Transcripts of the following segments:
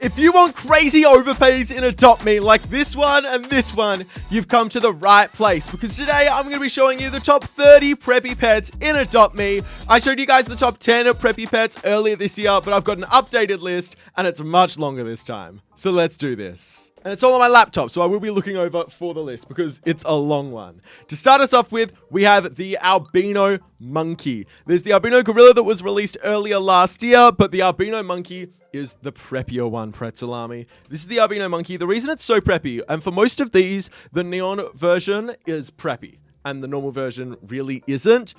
If you want crazy overpays in Adopt Me like this one and this one, you've come to the right place, because today I'm going to be showing you the top 30 preppy pets in Adopt Me. I showed you guys the top 10 preppy pets earlier this year, but I've got an updated list and it's much longer this time. So let's do this. And it's all on my laptop, so I will be looking over for the list because it's a long one. To start us off with, we have the Albino Monkey. There's the Albino Gorilla that was released earlier last year, but the Albino Monkey is the preppier one, Prezley. This is the Albino Monkey. The reason it's so preppy, and for most of these, the neon version is preppy, and the normal version really isn't.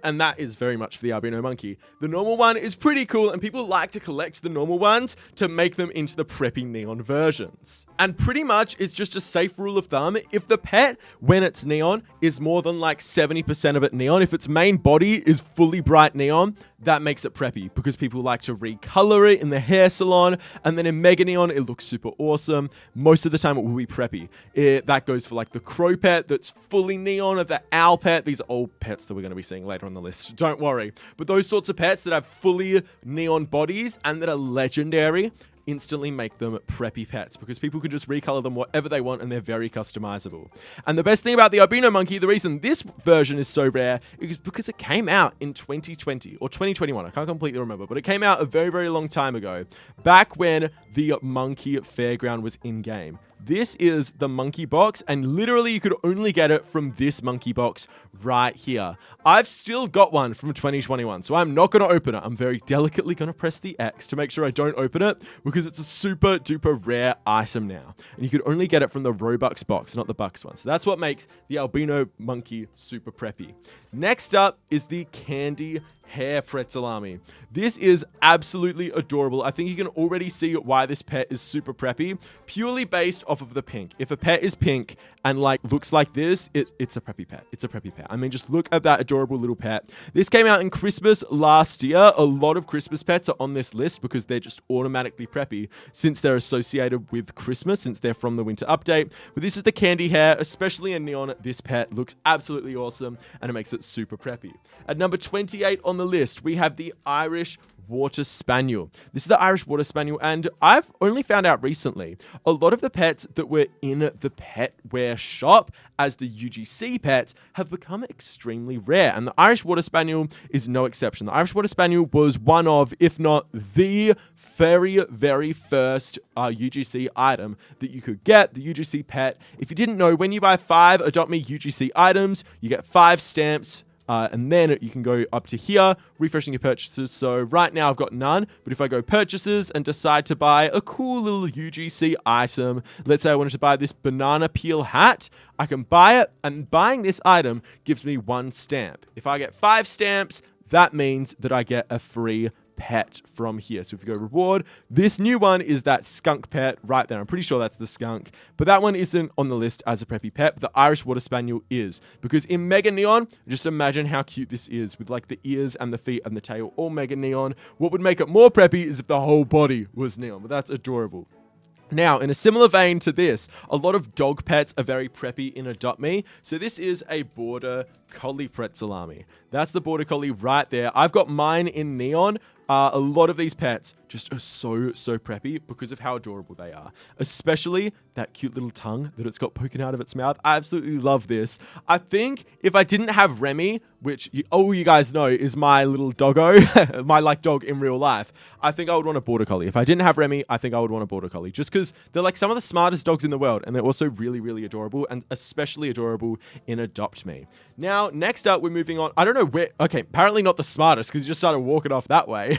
And that is very much for the Albino Monkey. The normal one is pretty cool, and people like to collect the normal ones to make them into the preppy neon versions. And pretty much, it's just a safe rule of thumb. If the pet, when it's neon, is more than like 70% of it neon, if its main body is fully bright neon, that makes it preppy, because people like to recolor it in the hair salon, and then in Mega Neon, it looks super awesome. Most of the time, it will be preppy. That goes for like the crow pet that's fully neon, or the owl pet. These are all pets that we're going to be seeing later on the list, don't worry. But those sorts of pets that have fully neon bodies and that are legendary instantly make them preppy pets, because people can just recolor them whatever they want and they're very customizable. And the best thing about the Albino Monkey, the reason this version is so rare, is because it came out in 2020 or 2021. I can't completely remember, but it came out a very, very long time ago, back when the Monkey Fairground was in game. This is the monkey box, and literally you could only get it from this monkey box right here. I've still got one from 2021, so I'm not going to open it. I'm very delicately going to press the X to make sure I don't open it, because it's a super duper rare item now. And you could only get it from the Robux box, not the Bucks one. So that's what makes the Albino Monkey super preppy. Next up is the Candy Hair Prezley. This is absolutely adorable. I think you can already see why this pet is super preppy, purely based off of the pink. If a pet is pink and like looks like this, it's a preppy pet. It's a preppy pet. I mean, just look at that adorable little pet. This came out in Christmas last year. A lot of Christmas pets are on this list because they're just automatically preppy since they're associated with Christmas, since they're from the winter update. But this is the candy hair, especially in neon. This pet looks absolutely awesome and it makes it super preppy. At number 28 on the list, we have the Irish Water Spaniel. This is the Irish Water Spaniel, and I've only found out recently, a lot of the pets that were in the Petware shop as the UGC pets have become extremely rare, and the Irish Water Spaniel is no exception. The Irish Water Spaniel was one of, if not the very, very first UGC item that you could get, the UGC pet. If you didn't know, when you buy 5 Adopt Me UGC items, you get 5 stamps. And then you can go up to here, refreshing your purchases. So right now I've got none, but if I go purchases and decide to buy a cool little UGC item, let's say I wanted to buy this banana peel hat, I can buy it, and buying this item gives me 1 stamp. If I get 5 stamps, that means that I get a free pet from here. So if you go reward, this new one is that skunk pet right there. I'm pretty sure that's the skunk, but that one isn't on the list as a preppy pet. But the Irish Water Spaniel is, because in Mega Neon, just imagine how cute this is with like the ears and the feet and the tail all Mega Neon. What would make it more preppy is if the whole body was neon, but that's adorable. Now, in a similar vein to this, a lot of dog pets are very preppy in Adopt Me. So this is a Border Collie Prezley. That's the Border Collie right there. I've got mine in neon. A lot of these pets just are so preppy because of how adorable they are. Especially that cute little tongue that it's got poking out of its mouth. I absolutely love this. I think if I didn't have Remy, which all you guys know is my little doggo, my like dog in real life, I think I would want a Border Collie. If I didn't have Remy, I think I would want a Border Collie. Just because they're like some of the smartest dogs in the world, and they're also really, really adorable, and especially adorable in Adopt Me. Now, next up, we're moving on. I don't know where. Okay, apparently not the smartest, because you just started walking off that way.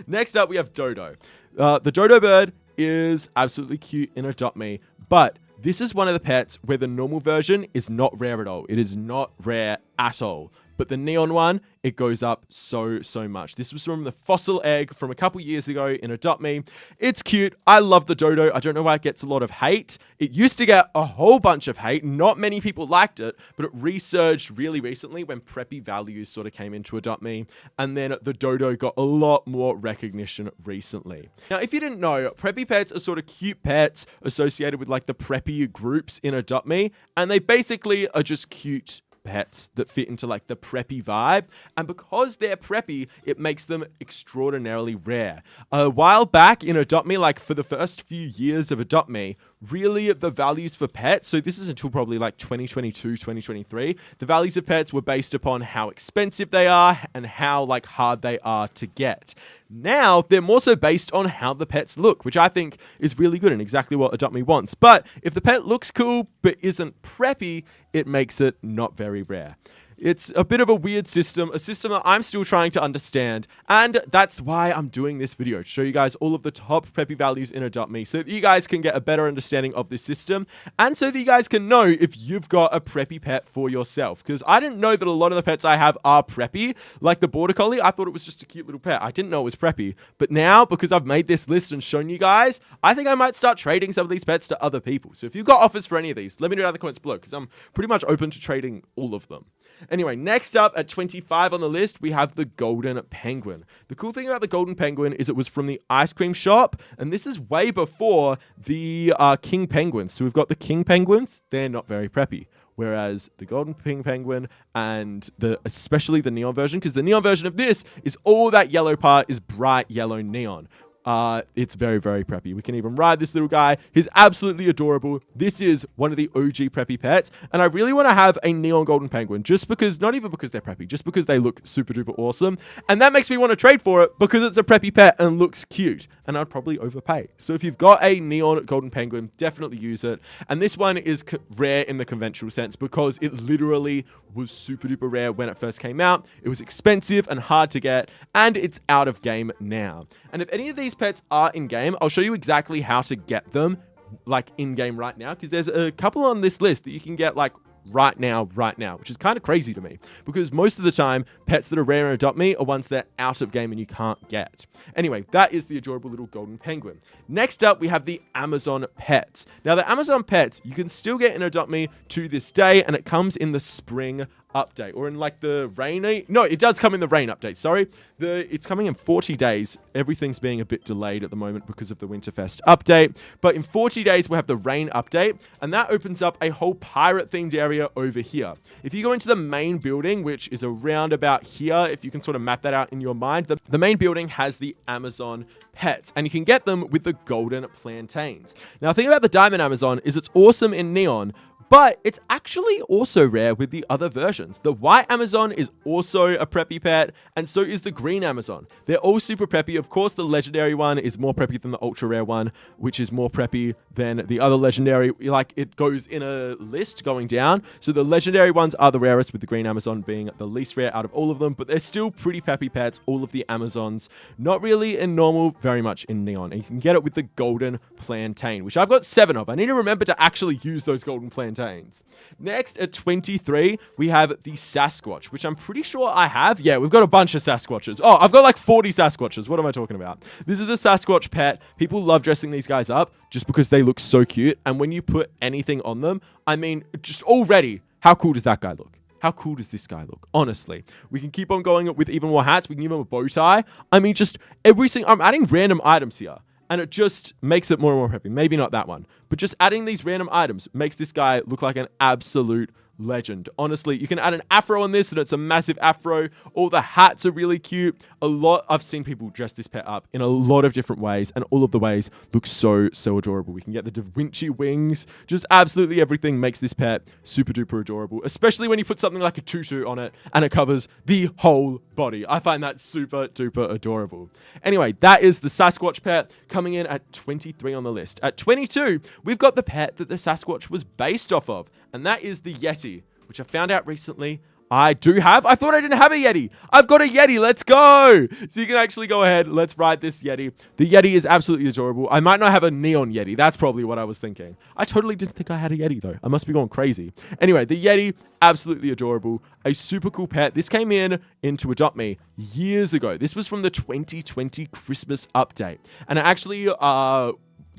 Next up, we have Dodo. The Dodo bird is absolutely cute in Adopt Me, but this is one of the pets where the normal version is not rare at all. It is not rare at all. But the neon one, it goes up so much. This was from the fossil egg from a couple years ago in Adopt Me. It's cute. I love the Dodo. I don't know why it gets a lot of hate. It used to get a whole bunch of hate. Not many people liked it, but it resurged really recently when preppy values sort of came into Adopt Me. And then the Dodo got a lot more recognition recently. Now, if you didn't know, preppy pets are sort of cute pets associated with like the preppy groups in Adopt Me. And they basically are just cute pets that fit into like the preppy vibe. And because they're preppy, it makes them extraordinarily rare. A while back in Adopt Me, like for the first few years of Adopt Me, really the values for pets, so this is until probably like 2022, 2023, the values of pets were based upon how expensive they are and how like hard they are to get. Now, they're more so based on how the pets look, which I think is really good and exactly what Adopt Me wants. But if the pet looks cool but isn't preppy, it makes it not very rare. It's a bit of a weird system, a system that I'm still trying to understand, and that's why I'm doing this video, to show you guys all of the top preppy values in Adopt Me, so that you guys can get a better understanding of this system, and so that you guys can know if you've got a preppy pet for yourself, because I didn't know that a lot of the pets I have are preppy. Like the Border Collie, I thought it was just a cute little pet. I didn't know it was preppy, but now, because I've made this list and shown you guys, I think I might start trading some of these pets to other people. So if you've got offers for any of these, let me know down in the comments below, because I'm pretty much open to trading all of them. Anyway, next up at 25 on the list, we have the Golden Penguin. The cool thing about the Golden Penguin is it was from the ice cream shop, and this is way before the King Penguins. So we've got the King Penguins. They're not very preppy. Whereas the Golden King Penguin and especially the neon version, because the neon version of this is all that yellow part is bright yellow neon. It's very, very preppy. We can even ride this little guy. He's absolutely adorable. This is one of the OG preppy pets, and I really want to have a neon golden penguin, just because, not even because they're preppy, just because they look super duper awesome, and that makes me want to trade for it because it's a preppy pet and looks cute, and I'd probably overpay. So if you've got a neon golden penguin, definitely use it. And this one is rare in the conventional sense because it literally was super duper rare when it first came out. It was expensive and hard to get, and it's out of game now. And if any of these pets are in game, I'll show you exactly how to get them like in game right now, because there's a couple on this list that you can get like right now, which is kind of crazy to me, because most of the time pets that are rare in Adopt Me are ones that are out of game and you can't get. Anyway, that is the adorable little golden penguin. Next up, we have the Amazon pets. Now, the Amazon pets you can still get in Adopt Me to this day, and it comes in the spring update, or in like the rainy, no, it does come in the rain update, sorry. It's coming in 40 days. Everything's being a bit delayed at the moment because of the Winterfest update, but in 40 days we'll have the rain update, and that opens up a whole pirate themed area over here. If you go into the main building, which is around about here, if you can sort of map that out in your mind, the main building has the Amazon pets, and you can get them with the golden plantains. Now, the thing about the diamond Amazon is it's awesome in neon, but it's actually also rare with the other versions. The white Amazon is also a preppy pet, and so is the green Amazon. They're all super preppy. Of course, the legendary one is more preppy than the ultra rare one, which is more preppy than the other legendary. Like, it goes in a list going down. So the legendary ones are the rarest, with the green Amazon being the least rare out of all of them, but they're still pretty peppy pets, all of the Amazons. Not really in normal, very much in neon. And you can get it with the golden plantain, which I've got 7 of. I need to remember to actually use those golden plantains. Next, at 23, we have the Sasquatch, which I'm pretty sure I have. Yeah, we've got a bunch of Sasquatches. Oh, I've got like 40 Sasquatches. What am I talking about? This is the Sasquatch pet. People love dressing these guys up just because they look so cute. And when you put anything on them, I mean, just already, how cool does that guy look? How cool does this guy look? Honestly, we can keep on going with even more hats. We can give him a bow tie. I mean, just everything. I'm adding random items here, and it just makes it more and more preppy. Maybe not that one, but just adding these random items makes this guy look like an absolute legend. Honestly, you can add an afro on this and it's a massive afro. All the hats are really cute. I've seen people dress this pet up in a lot of different ways, and all of the ways look so adorable. We can get the Da Vinci wings. Just absolutely everything makes this pet super duper adorable, especially when you put something like a tutu on it and it covers the whole body. I find that super duper adorable. Anyway, that is the Sasquatch pet, coming in at 23 on the list. At 22, we've got the pet that the Sasquatch was based off of, and that is the Yeti, which I found out recently I do have. I thought I didn't have a Yeti. I've got a Yeti. Let's go. So you can actually go ahead. Let's ride this Yeti. The Yeti is absolutely adorable. I might not have a neon Yeti. That's probably what I was thinking. I totally didn't think I had a Yeti, though. I must be going crazy. Anyway, the Yeti, absolutely adorable. A super cool pet. This came into Adopt Me years ago. This was from the 2020 Christmas update. And it actually,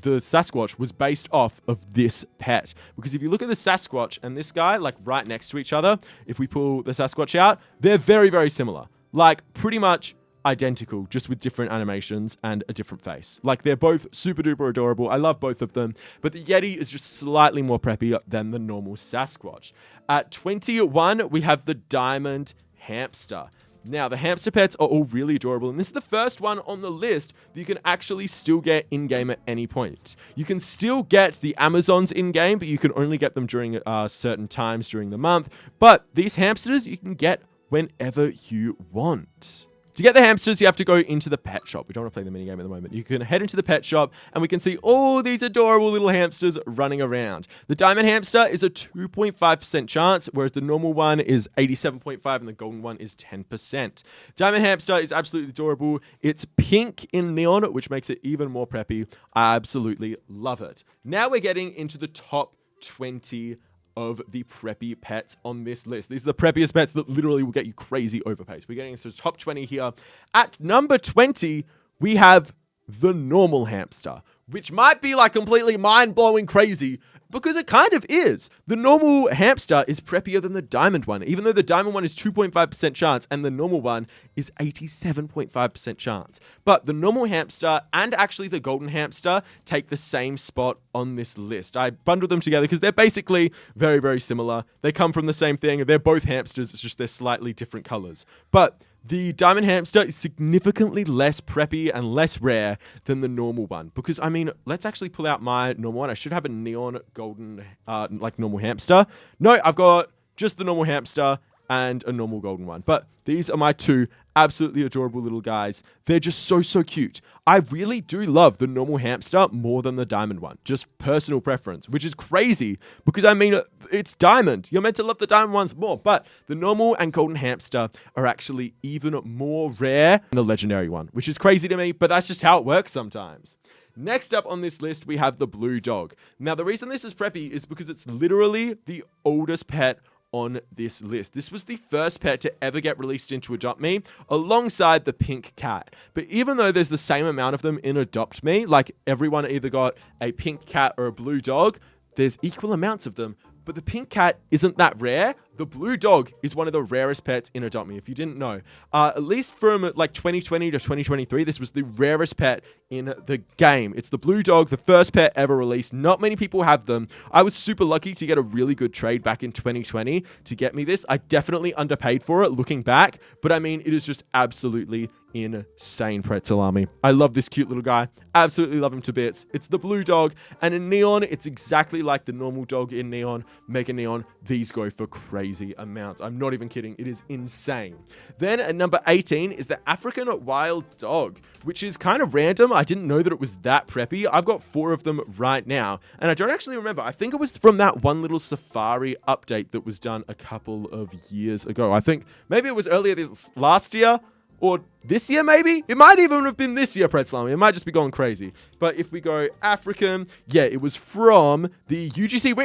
the Sasquatch was based off of this pet, because if you look at the Sasquatch and this guy like right next to each other, if we pull the Sasquatch out, they're very similar. Like pretty much identical, just with different animations and a different face. Like, they're both super duper adorable. I love both of them, but the Yeti is just slightly more preppy than the normal Sasquatch. At 21, we have the diamond hamster. Now, the hamster pets are all really adorable, and this is the first one on the list that you can actually still get in-game at any point. You can still get the Amazons in-game, but you can only get them during certain times during the month. But these hamsters, you can get whenever you want. To get the hamsters, you have to go into the pet shop. We don't want to play the minigame at the moment. You can head into the pet shop, and we can see all these adorable little hamsters running around. The diamond hamster is a 2.5% chance, whereas the normal one is 87.5%, and the golden one is 10%. Diamond hamster is absolutely adorable. It's pink in neon, which makes it even more preppy. I absolutely love it. Now we're getting into the top 20 of the preppy pets on this list. These are the preppiest pets that literally will get you crazy overpays. We're getting into the top 20 here. At number 20, we have the normal hamster, which might be like completely mind-blowing crazy, because it kind of is. The normal hamster is preppier than the diamond one, even though the diamond one is 2.5% chance and the normal one is 87.5% chance. But the normal hamster and actually the golden hamster take the same spot on this list. I bundled them together because they're basically very, very similar. They come from the same thing. They're both hamsters. It's just they're slightly different colors. But the diamond hamster is significantly less preppy and less rare than the normal one. Because, I mean, let's actually pull out my normal one. I should have a neon golden, like normal hamster. No, I've got just the normal hamster and a normal golden one. But these are my two absolutely adorable little guys. They're just so, so cute. I really do love the normal hamster more than the diamond one. Just personal preference, which is crazy because, I mean, it's diamond. You're meant to love the diamond ones more, but the normal and golden hamster are actually even more rare than the legendary one, which is crazy to me, but that's just how it works sometimes. Next up on this list, we have the blue dog. Now, the reason this is preppy is because it's literally the oldest pet on this list. This was the first pet to ever get released into Adopt Me, alongside the pink cat. But even though there's the same amount of them in Adopt Me, like everyone either got a pink cat or a blue dog, there's equal amounts of them. But the pink cat isn't that rare. The blue dog is one of the rarest pets in Adopt Me, if you didn't know. At least from like 2020 to 2023, this was the rarest pet in the game. It's the blue dog, the first pet ever released. Not many people have them. I was super lucky to get a really good trade back in 2020 to get me this. I definitely underpaid for it looking back, but I mean, it is just absolutely insane pretzel army. I love this cute little guy. Absolutely love him to bits. It's the blue dog, and in neon, it's exactly like the normal dog in neon. Mega neon, these go for crazy amounts. I'm not even kidding. It is insane. Then at number 18 is the African wild dog, which is kind of random. I didn't know that it was that preppy. I've got 4 of them right now, and I don't actually remember. I think it was from that one little safari update that was done a couple of years ago. I think maybe it was earlier this last year, or this year, maybe? It might even have been this year, Pretzley. It might just be going crazy. But if we go African, yeah, it was from the UGC...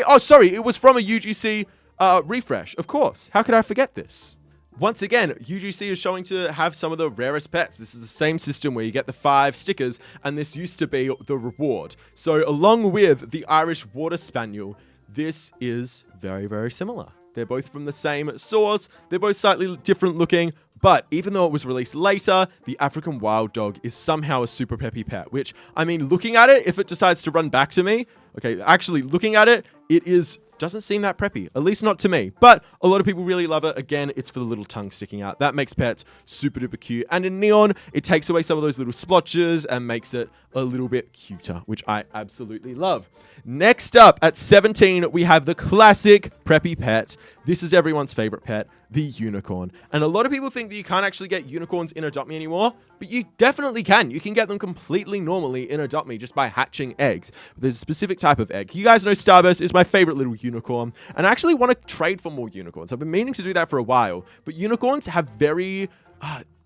it was from a UGC refresh. Of course. How could I forget this? Once again, UGC is showing to have some of the rarest pets. This is the same system where you get the 5 stickers, and this used to be the reward. So along with the Irish Water Spaniel, this is very, very similar. They're both from the same source. They're both slightly different looking. But even though it was released later, the African wild dog is somehow a super peppy pet, which, I mean, looking at it, if it decides to run back to me, okay, actually looking at it, doesn't seem that preppy, at least not to me. But a lot of people really love it. Again, it's for the little tongue sticking out. That makes pets super duper cute. And in neon, it takes away some of those little splotches and makes it a little bit cuter, which I absolutely love. Next up at 17, we have the classic preppy pet. This is everyone's favorite pet, the unicorn. And a lot of people think that you can't actually get unicorns in Adopt Me anymore, but you definitely can. You can get them completely normally in Adopt Me just by hatching eggs. There's a specific type of egg. You guys know Starburst is my favorite little unicorn, and I actually want to trade for more unicorns. I've been meaning to do that for a while, but unicorns have very...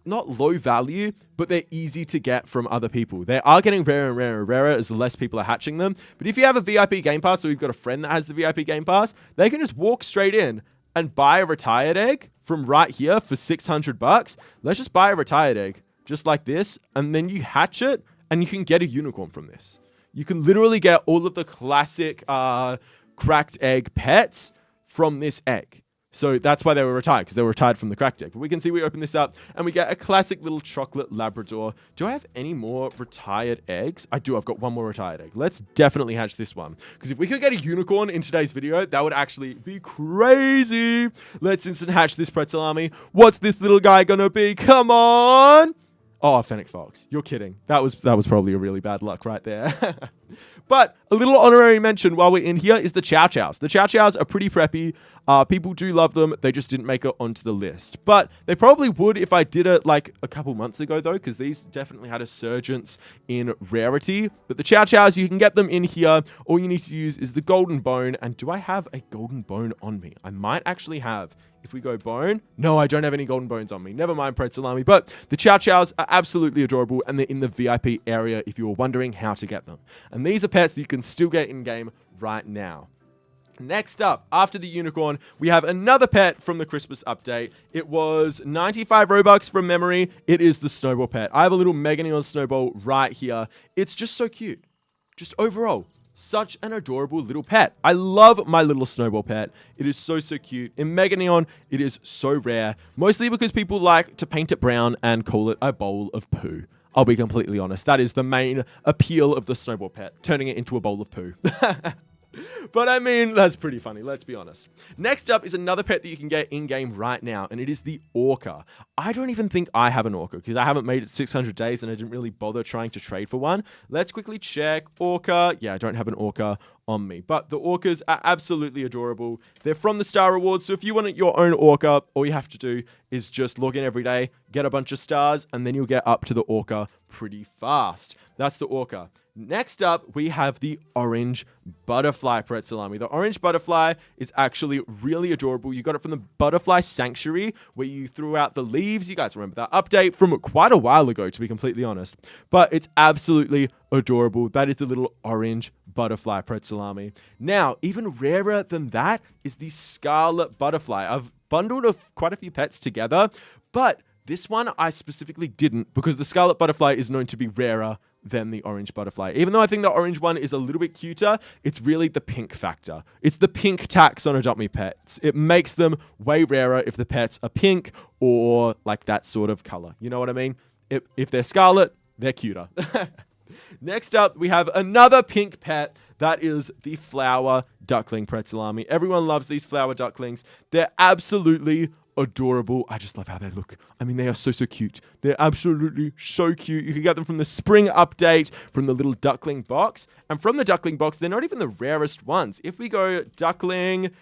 not low value, but they're easy to get from other people. They are getting rarer and rarer and rarer as less people are hatching them. But if you have a VIP Game Pass, or you've got a friend that has the VIP Game Pass, they can just walk straight in and buy a retired egg from right here for $600. Let's just buy a retired egg, just like this, and then you hatch it, and you can get a unicorn from this. You can literally get all of the classic cracked egg pets from this egg. So that's why they were retired, because they were retired from the crack deck. But we can see we open this up and we get a classic little chocolate Labrador. Do I have any more retired eggs? I do. I've got one more retired egg. Let's definitely hatch this one, because if we could get a unicorn in today's video, that would actually be crazy. Let's instant hatch this pretzel army. What's this little guy gonna be? Come on. Oh, Fennec Fox. You're kidding. That was probably a really bad luck right there. But a little honorary mention while we're in here is the Chow Chows. The Chow Chows are pretty preppy. People do love them. They just didn't make it onto the list. But they probably would if I did it like a couple months ago, though, because these definitely had a surgence in rarity. But the Chow Chows, you can get them in here. All you need to use is the golden bone. And do I have a golden bone on me? I might actually have. If we go bone, no, I don't have any golden bones on me. Never mind, Pretzel Army. But the Chow Chows are absolutely adorable, and they're in the VIP area if you were wondering how to get them. And these are pets that you can still get in-game right now. Next up, after the unicorn, we have another pet from the Christmas update. It was 95 Robux from memory. It is the Snowball pet. I have a little Mega Neon Snowball right here. It's just so cute. Just overall, such an adorable little pet. I love my little Snowball pet. It is so, so cute. In Mega Neon, it is so rare, mostly because people like to paint it brown and call it a bowl of poo. I'll be completely honest. That is the main appeal of the Snowball pet, turning it into a bowl of poo. But I mean, that's pretty funny, let's be honest. Next up is another pet that you can get in-game right now, and it is the Orca. I don't even think I have an Orca, because I haven't made it 600 days, and I didn't really bother trying to trade for one. Let's quickly check. Orca. Yeah, I don't have an Orca on me. But the Orcas are absolutely adorable. They're from the Star Rewards, so if you want your own Orca, all you have to do is just log in every day, get a bunch of stars, and then you'll get up to the Orca pretty fast. That's the Orca. Next up, we have the Orange Butterfly Pretzel Army. The Orange Butterfly is actually really adorable. You got it from the Butterfly Sanctuary, where you threw out the leaves. You guys remember that update from quite a while ago, to be completely honest. But it's absolutely adorable. That is the little Orange Butterfly Pretzel Army. Now, even rarer than that is the Scarlet Butterfly. I've bundled quite a few pets together, but this one I specifically didn't, because the Scarlet Butterfly is known to be rarer than the Orange Butterfly. Even though I think the orange one is a little bit cuter, it's really the pink factor. It's the pink tax on Adopt Me Pets. It makes them way rarer if the pets are pink or like that sort of color. You know what I mean? If they're scarlet, they're cuter. Next up, we have another pink pet. That is the Flower Duckling Pretzel Army. Everyone loves these flower ducklings. They're absolutely adorable. I just love how they look. I mean, they are so, so cute. They're absolutely so cute. You can get them from the spring update, from the little duckling box. And from the duckling box, they're not even the rarest ones. If we go duckling,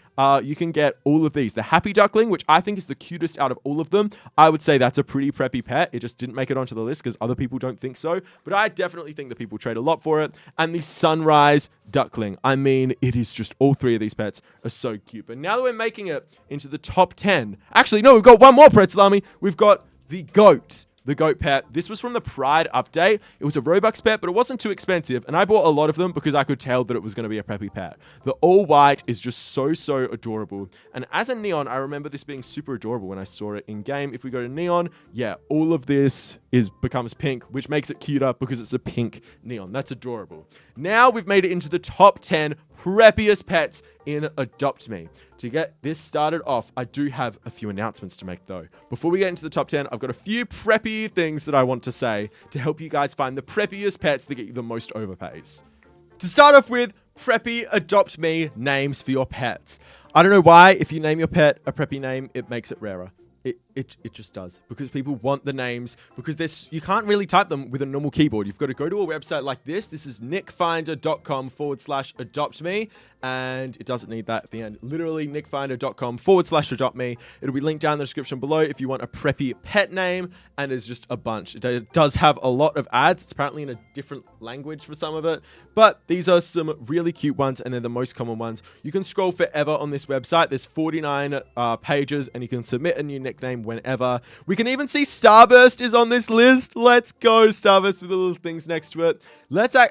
you can get all of these. The Happy Duckling, which I think is the cutest out of all of them. I would say that's a pretty preppy pet. It just didn't make it onto the list because other people don't think so. But I definitely think that people trade a lot for it. And the Sunrise Duckling. I mean, it is just all three of these pets are so cute. But now that we're making it into the top 10, actually, no, we've got one more Pretzel Army. We've got the Goat. The Goat pet. This was from the Pride update. It was a Robux pet, but it wasn't too expensive. And I bought a lot of them because I could tell that it was going to be a preppy pet. The all white is just so, so adorable. And as a Neon, I remember this being super adorable when I saw it in game. If we go to Neon, yeah, all of this becomes pink, which makes it cuter because it's a pink Neon. That's adorable. Now we've made it into the top 10 preppiest pets in Adopt Me. To get this started off, I do have a few announcements to make though. Before we get into the top 10, I've got a few preppy things that I want to say to help you guys find the preppiest pets that get you the most overpays. To start off with, preppy Adopt Me names for your pets. I don't know why, if you name your pet a preppy name, it makes it rarer. It just does, because people want the names, because you can't really type them with a normal keyboard. You've got to go to a website like this. This is nickfinder.com/adoptme, and it doesn't need that at the end. Literally nickfinder.com/adoptme. It'll be linked down in the description below if you want a preppy pet name, and there's just a bunch. It does have a lot of ads. It's apparently in a different language for some of it, but these are some really cute ones, and they're the most common ones. You can scroll forever on this website. There's 49 pages, and you can submit a new nickname whenever. We can even see Starburst is on this list. Let's go, Starburst, with the little things next to it.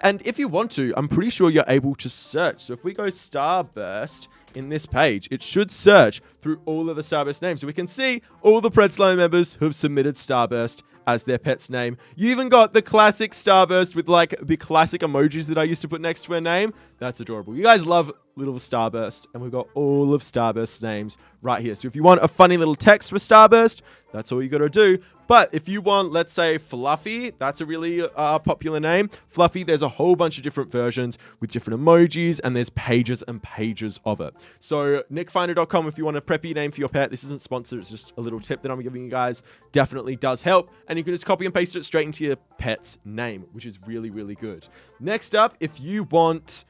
And if you want to, I'm pretty sure you're able to search. So if we go Starburst in this page, it should search through all of the Starburst names. So we can see all the Prezley members who've submitted Starburst as their pet's name. You even got the classic Starburst with like the classic emojis that I used to put next to her name. That's adorable. You guys love little Starburst, and we've got all of Starburst's names right here. So if you want a funny little text for Starburst, that's all you got to do. But if you want, let's say, Fluffy, that's a really popular name. Fluffy, there's a whole bunch of different versions with different emojis, and there's pages and pages of it. So nickfinder.com, if you want a preppy name for your pet, this isn't sponsored, it's just a little tip that I'm giving you guys, definitely does help. And you can just copy and paste it straight into your pet's name, which is really, really good. Next up, if you want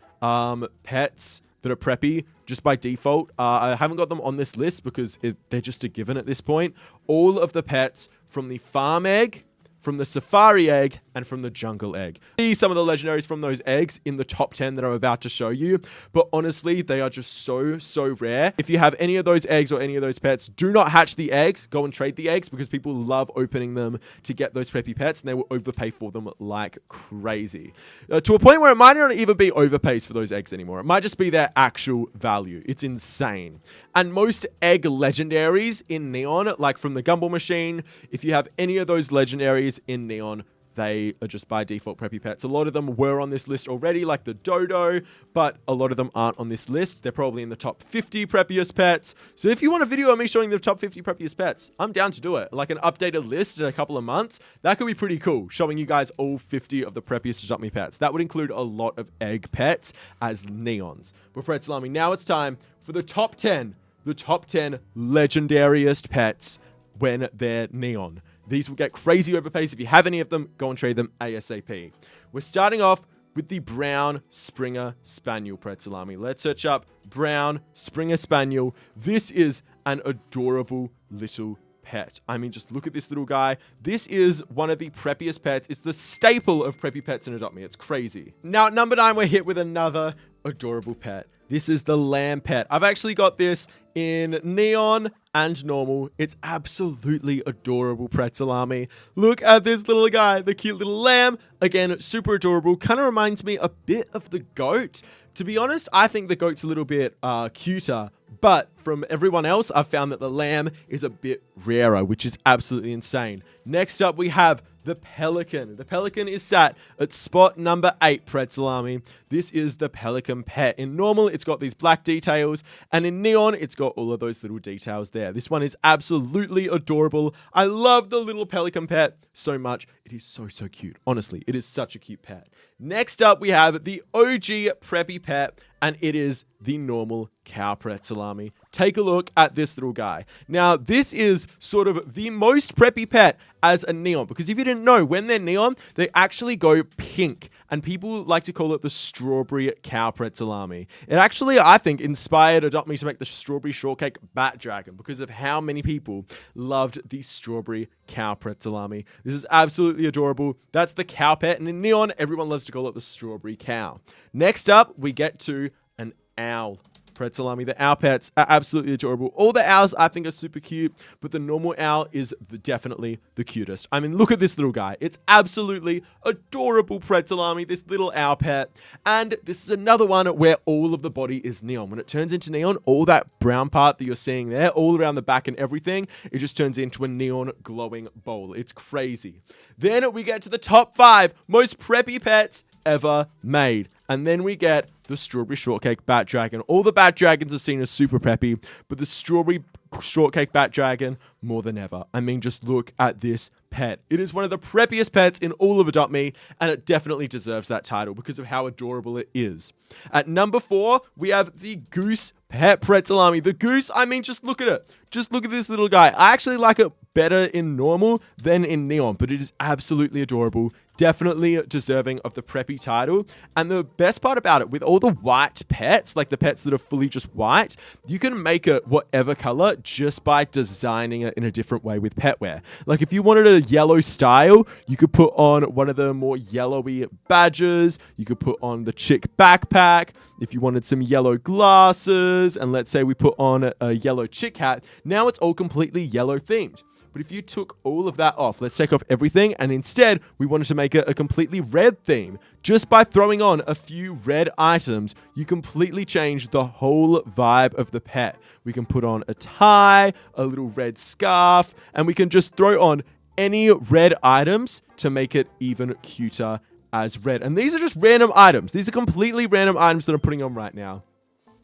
pets that are preppy just by default, I haven't got them on this list because they're just a given at this point. All of the pets from the farm egg, from the safari egg, and from the jungle egg. See some of the legendaries from those eggs in the top 10 that I'm about to show you, but honestly, they are just so rare. If you have any of those eggs or any of those pets, do not hatch the eggs. Go and trade the eggs because people love opening them to get those preppy pets, and they will overpay for them like crazy. To a point where it might not even be overpays for those eggs anymore. It might just be their actual value. It's insane. And most egg legendaries in Neon, like from the Gumball Machine, if you have any of those legendaries in Neon, they are just by default preppy pets. A lot of them were on this list already, like the Dodo, but a lot of them aren't on this list. They're probably in the top 50 preppiest pets. So if you want a video of me showing the top 50 preppiest pets, I'm down to do it. Like an updated list in a couple of months, that could be pretty cool, showing you guys all 50 of the preppiest Adopt Me pets. That would include a lot of egg pets as Neons. But Prezley, now it's time for the top 10 legendariest pets when they're Neon. These will get crazy overpays. If you have any of them, go and trade them ASAP. We're starting off with the Brown Springer Spaniel, Prezley. Let's search up Brown Springer Spaniel. This is an adorable little pet. I mean, just look at this little guy. This is one of the preppiest pets. It's the staple of preppy pets in Adopt Me. It's crazy. Now, at number 9, we're hit with another adorable pet. This is the lamb pet. I've actually got this in Neon and normal. It's absolutely adorable, Prezley. Look at this little guy, the cute little lamb. Again, super adorable. Kind of reminds me a bit of the goat. To be honest, I think the goat's a little bit cuter, but from everyone else, I've found that the lamb is a bit rarer, which is absolutely insane. Next up, we have the pelican. The pelican is sat at spot number 8, Prezley. This is the pelican pet. In normal, it's got these black details, and in neon, it's got all of those little details there. This one is absolutely adorable. I love the little pelican pet so much. It is so cute. Honestly, it is such a cute pet. Next up, we have the OG preppy pet, and it is the normal cow, Prezley. Take a look at this little guy. Now, this is sort of the most preppy pet as a neon, because if you didn't know, when they're neon, they actually go pink, and people like to call it the strawberry cow, Prezley. It actually, I think, inspired Adopt Me to make the strawberry shortcake bat dragon because of how many people loved the strawberry cow, Prezley. This is absolutely adorable. That's the cow pet, and in neon, everyone loves to call it the strawberry cow. Next up, we get to an owl, Prezley. The owl pets are absolutely adorable. All the owls I think are super cute, but the normal owl is definitely the cutest. I mean, look at this little guy. It's absolutely adorable, Prezley, this little owl pet. And this is another one where all of the body is neon. When it turns into neon, all that brown part that you're seeing there, all around the back and everything, it just turns into a neon glowing bowl. It's crazy. Then we get to the top 5 most preppy pets ever made. And then we get the strawberry shortcake bat dragon. All the bat dragons are seen as super preppy, but the strawberry shortcake bat dragon more than ever. I mean, just look at this pet. It is one of the preppiest pets in all of Adopt Me, and it definitely deserves that title because of how adorable it is. At number 4, we have the goose pet, Prezley. The goose, I mean, just look at it. Just look at this little guy. I actually like it better in normal than in neon, but it is absolutely adorable. Definitely deserving of the preppy title. And the best part about it, with all the white pets, like the pets that are fully just white, you can make it whatever color just by designing it in a different way with petware. Like if you wanted a yellow style, you could put on one of the more yellowy badges. You could put on the chick backpack. If you wanted some yellow glasses, and let's say we put on a yellow chick hat, now it's all completely yellow themed. But if you took all of that off, let's take off everything, and instead we wanted to make it a completely red theme. Just by throwing on a few red items, you completely change the whole vibe of the pet. We can put on a tie, a little red scarf, and we can just throw on any red items to make it even cuter as red. And these are just random items. These are completely random items that I'm putting on right now.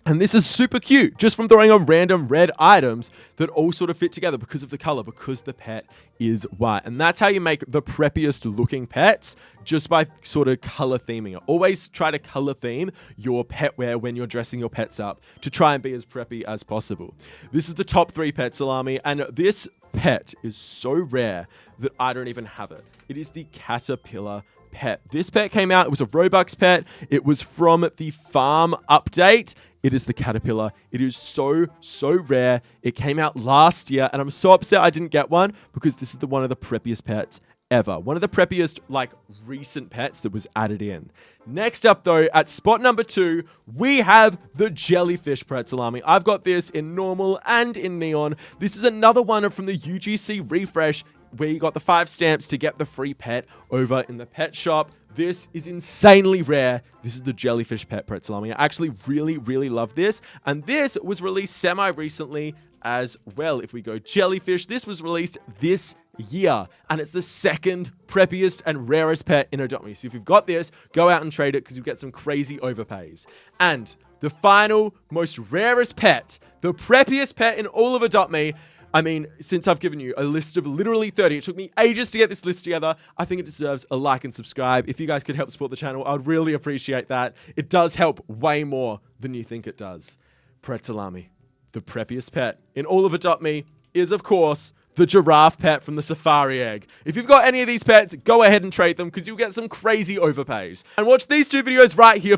And this is super cute, just from throwing on random red items that all sort of fit together because of the color, because the pet is white. And that's how you make the preppiest looking pets, just by sort of color theming it. Always try to color theme your pet wear when you're dressing your pets up to try and be as preppy as possible. This is the top 3 pet salami, and this pet is so rare that I don't even have it. It is the caterpillar pet. This pet came out, it was a Robux pet. It was from the farm update. It is the caterpillar. It is so rare. It came out last year, and I'm so upset I didn't get one because this is one of the preppiest pets ever. One of the preppiest, like, recent pets that was added in. Next up, though, at spot number 2, we have the jellyfish pet salami. I've got this in normal and in neon. This is another one from the UGC refresh where you got the 5 stamps to get the free pet over in the pet shop. This is insanely rare. This is the jellyfish pet salami. I actually really love this. And this was released semi-recently as well. If we go jellyfish, this was released this year. And it's the second preppiest and rarest pet in Adopt Me. So if you've got this, go out and trade it because you get some crazy overpays. And the final, most rarest pet, the preppiest pet in all of Adopt Me. I mean, since I've given you a list of literally 30, it took me ages to get this list together. I think it deserves a like and subscribe. If you guys could help support the channel, I'd really appreciate that. It does help way more than you think it does. Salami, the preppiest pet in all of Adopt Me, is, of course, the giraffe pet from the safari egg. If you've got any of these pets, go ahead and trade them because you'll get some crazy overpays. And watch these 2 videos right here for